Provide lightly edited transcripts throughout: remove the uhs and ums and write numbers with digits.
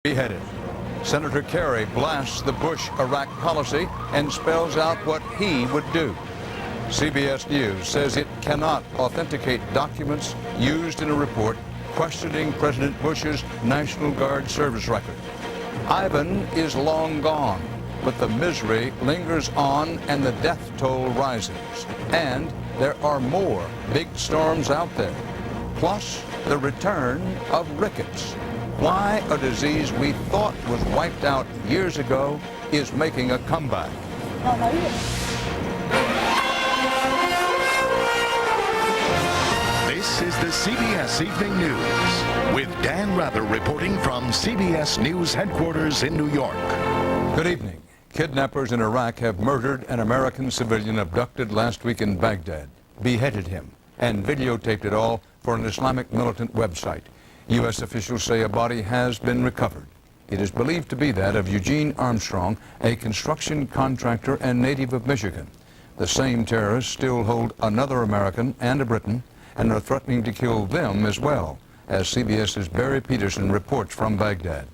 Beheaded. Senator Kerry blasts the Bush-Iraq policy and spells out what he would do. CBS News says it cannot authenticate documents used in a report questioning President Bush's National Guard service record. Ivan is long gone, but the misery lingers on and the death toll rises. And there are more big storms out there. Plus, the return of rickets. Why a disease we thought was wiped out years ago is making a comeback. This is the CBS Evening News with Dan Rather reporting from CBS News headquarters in New York. Good evening. Kidnappers in Iraq have murdered an American civilian abducted last week in Baghdad, beheaded him, and videotaped it all for an Islamic militant website. U.S. officials say a body has been recovered. It is believed to be that of Eugene Armstrong, a construction contractor and native of Michigan. The same terrorists still hold another American and a Briton and are threatening to kill them as well, as CBS's Barry Peterson reports from Baghdad.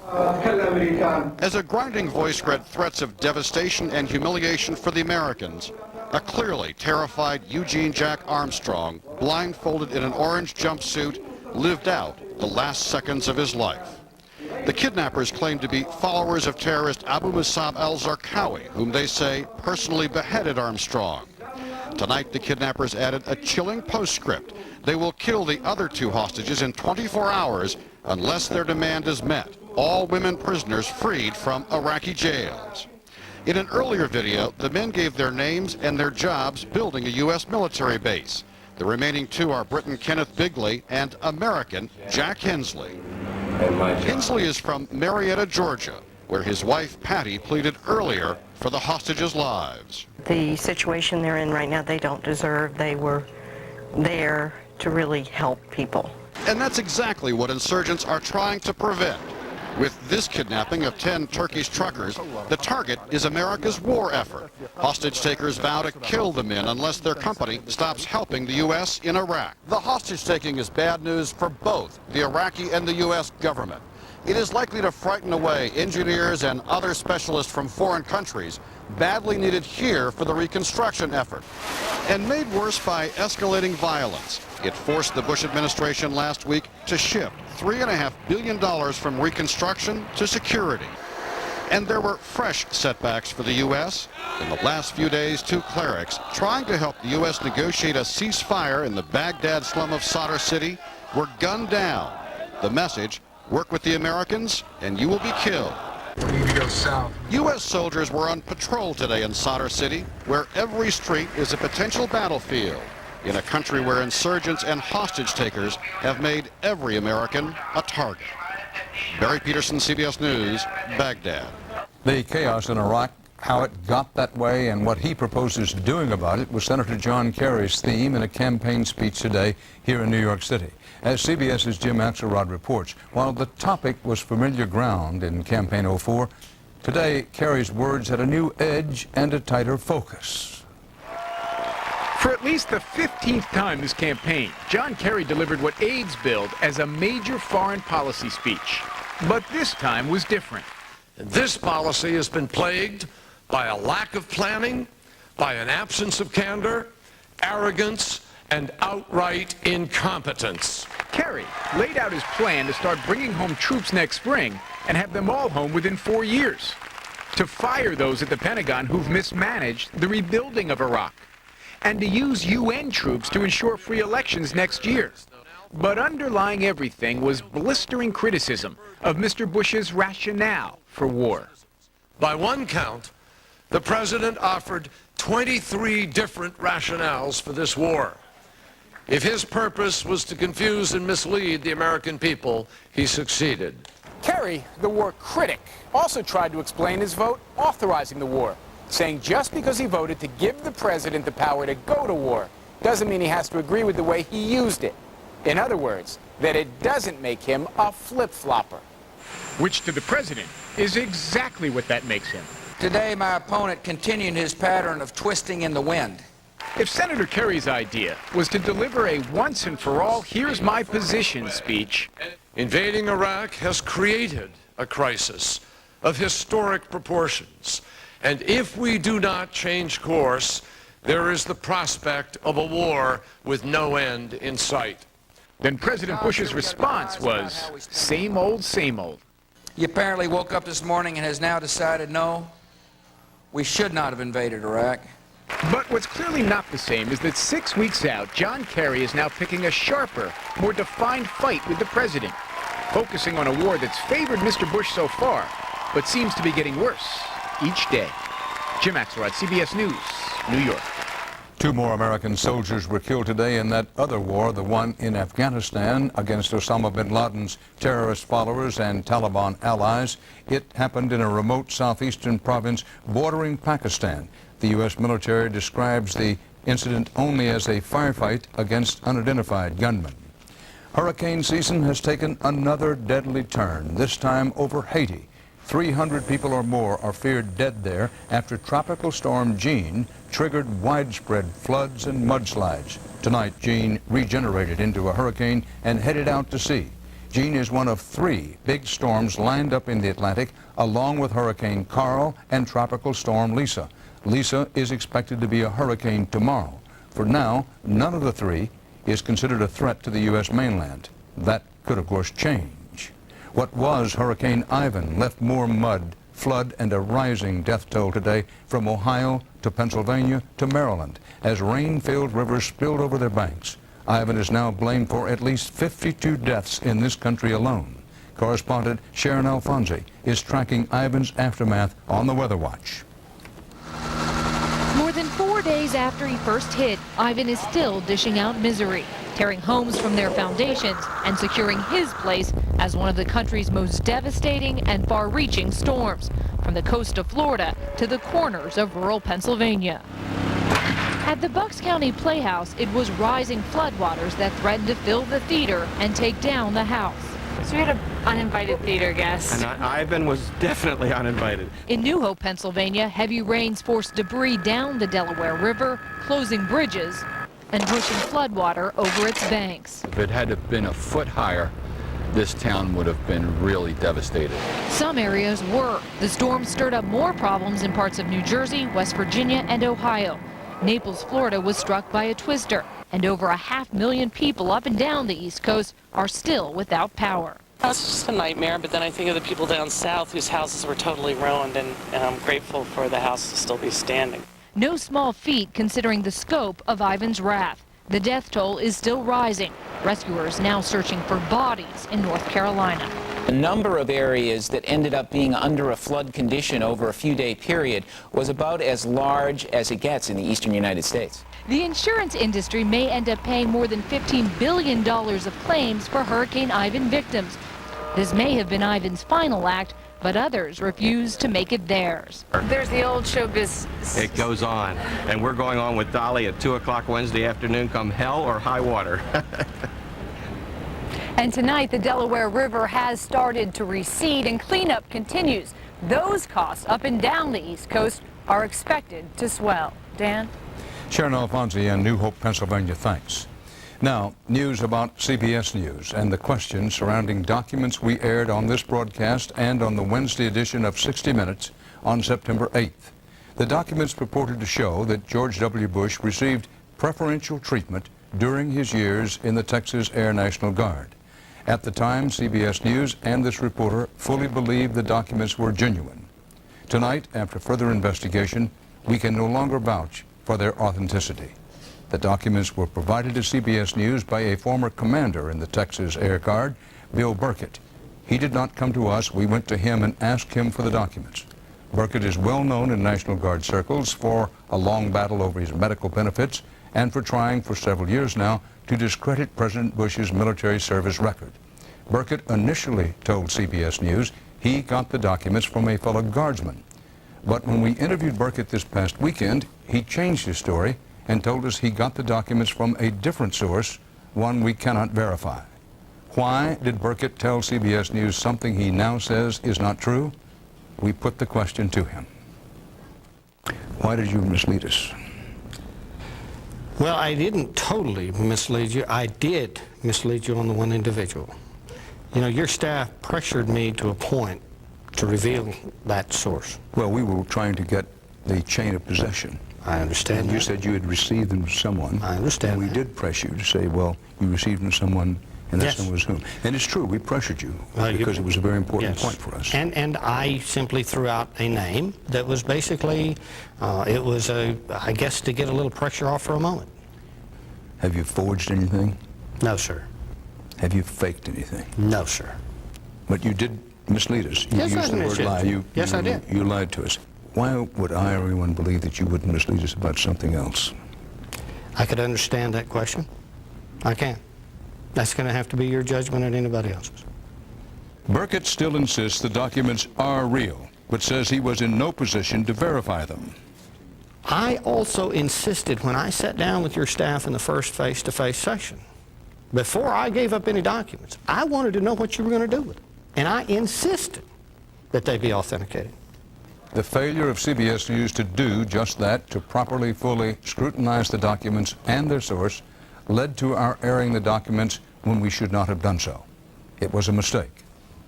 As a grinding voice read threats of devastation and humiliation for the Americans, a clearly terrified Eugene Jack Armstrong, blindfolded in an orange jumpsuit, lived out the last seconds of his life. The kidnappers claim to be followers of terrorist Abu Musab al-Zarqawi, whom they say personally beheaded Armstrong. Tonight, the kidnappers added a chilling postscript. They will kill the other two hostages in 24 hours unless their demand is met. All women prisoners freed from Iraqi jails. In an earlier video, the men gave their names and their jobs building a U.S. military base. The remaining two are Briton Kenneth Bigley and American Jack Hensley. Hensley is from Marietta, Georgia, where his wife Patty pleaded earlier for the hostages' lives. The situation they're in right now, they don't deserve. They were there to really help people. And that's exactly what insurgents are trying to prevent. With this kidnapping of 10 Turkish truckers, the target is America's war effort. Hostage takers vow to kill the men unless their company stops helping the U.S. in Iraq. The hostage taking is bad news for both the Iraqi and the U.S. government. It is likely to frighten away engineers and other specialists from foreign countries badly needed here for the reconstruction effort. And made worse by escalating violence, it forced the Bush administration last week to shift $3.5 billion from reconstruction to security. And there were fresh setbacks for the U.S. In the last few days, two clerics trying to help the U.S. negotiate a ceasefire in the Baghdad slum of Sadr City were gunned down. The message: work with the Americans and you will be killed. We need to go south. U.S. soldiers were on patrol today in Sadr City, where every street is a potential battlefield, in a country where insurgents and hostage takers have made every American a target. Barry Peterson, CBS News, Baghdad. The chaos in Iraq, how it got that way, and what he proposes doing about it was Senator John Kerry's theme in a campaign speech today here in New York City. As CBS's Jim Axelrod reports, while the topic was familiar ground in Campaign 04, today Kerry's words had a new edge and a tighter focus. For at least the 15th time this campaign, John Kerry delivered what aides billed as a major foreign policy speech. But this time was different. This policy has been plagued by a lack of planning, by an absence of candor, arrogance, and outright incompetence. Kerry laid out his plan to start bringing home troops next spring and have them all home within 4 years. To fire those at the Pentagon who've mismanaged the rebuilding of Iraq. And to use UN troops to ensure free elections next year. But underlying everything was blistering criticism of Mr. Bush's rationale for war. By one count, the president offered 23 different rationales for this war. If his purpose was to confuse and mislead the American people, he succeeded. Kerry, the war critic, also tried to explain his vote authorizing the war, saying just because he voted to give the president the power to go to war doesn't mean he has to agree with the way he used it. In other words, that it doesn't make him a flip-flopper. Which to the president is exactly what that makes him. Today, my opponent continued his pattern of twisting in the wind. If Senator Kerry's idea was to deliver a once-and-for-all, here's my position speech, Invading Iraq has created a crisis of historic proportions. And if we do not change course, there is the prospect of a war with no end in sight. Then President Bush's response was, same old, same old. He apparently woke up this morning and has now decided, no, we should not have invaded Iraq. But what's clearly not the same is that 6 weeks out, John Kerry is now picking a sharper, more defined fight with the president, focusing on a war that's favored Mr. Bush so far, but seems to be getting worse each day. Jim Axelrod, CBS News, New York. 2 more American soldiers were killed today in that other war, the one in Afghanistan against Osama bin Laden's terrorist followers and Taliban allies. It happened in a remote southeastern province bordering Pakistan. The U.S. military describes the incident only as a firefight against unidentified gunmen. Hurricane season has taken another deadly turn, this time over Haiti. 300 people or more are feared dead there after Tropical Storm Jeanne triggered widespread floods and mudslides. Tonight, Jeanne regenerated into a hurricane and headed out to sea. Jeanne is one of 3 big storms lined up in the Atlantic, along with Hurricane Carl and Tropical Storm Lisa. Lisa is expected to be a hurricane tomorrow. For now, none of the 3 is considered a threat to the U.S. mainland. That could, of course, change. What was Hurricane Ivan left more mud, flood, and a rising death toll today from Ohio to Pennsylvania to Maryland as rain-filled rivers spilled over their banks. Ivan is now blamed for at least 52 deaths in this country alone. Correspondent Sharon Alfonsi is tracking Ivan's aftermath on the Weather Watch. More than 4 days after he first hit, Ivan is still dishing out misery, tearing homes from their foundations and securing his place as one of the country's most devastating and far-reaching storms, from the coast of Florida to the corners of rural Pennsylvania. At the Bucks County Playhouse, it was rising floodwaters that threatened to fill the theater and take down the house. So we had an uninvited theater guest. And Ivan was definitely uninvited. In New Hope, Pennsylvania, heavy rains forced debris down the Delaware River, closing bridges and pushing floodwater over its banks. If it had been a foot higher, this town would have been really devastated. Some areas were. The storm stirred up more problems in parts of New Jersey, West Virginia, and Ohio. Naples, Florida was struck by a twister, and over 500,000 people up and down the East Coast are still without power. It's just a nightmare, but then I think of the people down south whose houses were totally ruined, and I'm grateful for the house to still be standing. No small feat considering the scope of Ivan's wrath. The death toll is still rising. Rescuers now searching for bodies in North Carolina. The number of areas that ended up being under a flood condition over a few-day period was about as large as it gets in the eastern United States. The insurance industry may end up paying more than $15 billion of claims for Hurricane Ivan victims. This may have been Ivan's final act, but others refuse to make it theirs. There's the old showbiz. It goes on. And we're going on with Dolly at 2 o'clock Wednesday afternoon, come hell or high water. And tonight, the Delaware River has started to recede and cleanup continues. Those costs up and down the East Coast are expected to swell. Dan? Sharon Alfonsi in New Hope, Pennsylvania, thanks. Now, news about CBS News and the questions surrounding documents we aired on this broadcast and on the Wednesday edition of 60 Minutes on September 8th. The documents purported to show that George W. Bush received preferential treatment during his years in the Texas Air National Guard. At the time, CBS News and this reporter fully believed the documents were genuine. Tonight, after further investigation, we can no longer vouch for their authenticity. The documents were provided to CBS News by a former commander in the Texas Air Guard, Bill Burkett. He did not come to us. We went to him and asked him for the documents. Burkett is well known in National Guard circles for a long battle over his medical benefits and for trying for several years now to discredit President Bush's military service record. Burkett initially told CBS News he got the documents from a fellow guardsman. But when we interviewed Burkett this past weekend, he changed his story and told us he got the documents from a different source, one we cannot verify. Why did Burkett tell CBS News something he now says is not true? We put the question to him. Why did you mislead us? Well, I didn't totally mislead you. I did mislead you on the one individual. You know, your staff pressured me to a point to reveal that source. Well, we were trying to get the chain of possession. I understand And that. you said you had received them from someone. I understand And we that. did press you to say, well, you received them from someone, and that Yes. someone was whom. And it's true, we pressured you You- because it was a very important Yes. point for us. And I simply threw out a name that was basically, it was, I guess, to get a little pressure off for a moment. Have you forged anything? No, sir. Have you faked anything? No, sir. But you did mislead us. You Yes, I used the word mislead lie. you. Yes, I did. You lied to us. Why would I or anyone believe that you wouldn't mislead us about something else? I could understand that question. I can. That's going to have to be your judgment and anybody else's. Burkett still insists the documents are real, but says he was in no position to verify them. I also insisted when I sat down with your staff in the first face-to-face session, before I gave up any documents, I wanted to know what you were going to do with them. And I insisted that they be authenticated. The failure of CBS News to do just that, to properly, fully scrutinize the documents and their source, led to our airing the documents when we should not have done so. It was a mistake.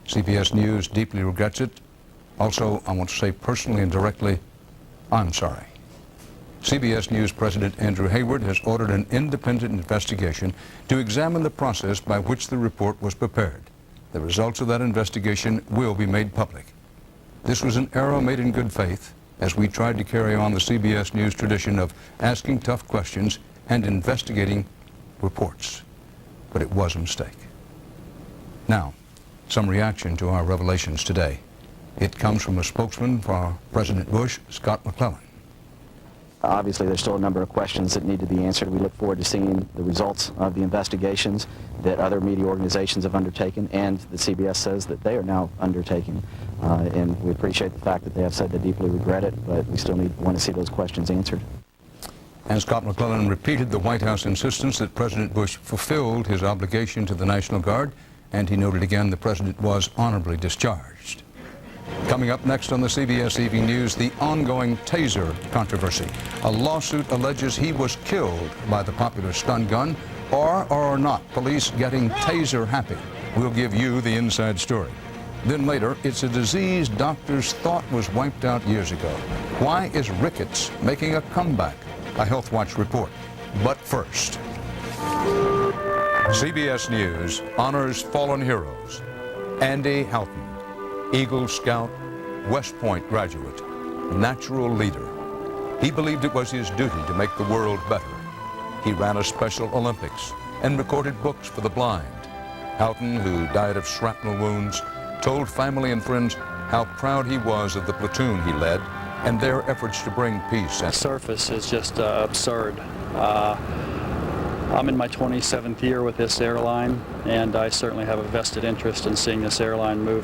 CBS News deeply regrets it. Also, I want to say personally and directly, I'm sorry. CBS News President Andrew Hayward has ordered an independent investigation to examine the process by which the report was prepared. The results of that investigation will be made public. This was an error made in good faith as we tried to carry on the CBS News tradition of asking tough questions and investigating reports. But it was a mistake. Now, some reaction to our revelations today. It comes from a spokesman for President Bush, Scott McClellan. Obviously, there's still a number of questions that need to be answered. We look forward to seeing the results of the investigations that other media organizations have undertaken and that CBS says that they are now undertaking. And we appreciate the fact that they have said they deeply regret it, but we still want to see those questions answered. And Scott McClellan repeated the White House insistence that President Bush fulfilled his obligation to the National Guard, and he noted again the president was honorably discharged. Coming up next on the CBS Evening News, the ongoing taser controversy. A lawsuit alleges he was killed by the popular stun gun, or not police getting taser happy. We'll give you the inside story. Then later, it's a disease doctors thought was wiped out years ago. Why is rickets making a comeback? A Health Watch report. But first, CBS News honors fallen heroes. Andy Houghton, Eagle Scout, West Point graduate, natural leader. He believed it was his duty to make the world better. He ran a Special Olympics and recorded books for the blind. Houghton, who died of shrapnel wounds, told family and friends how proud he was of the platoon he led and their efforts to bring peace. The surface is just absurd. I'm in my 27th year with this airline, and I certainly have a vested interest in seeing this airline move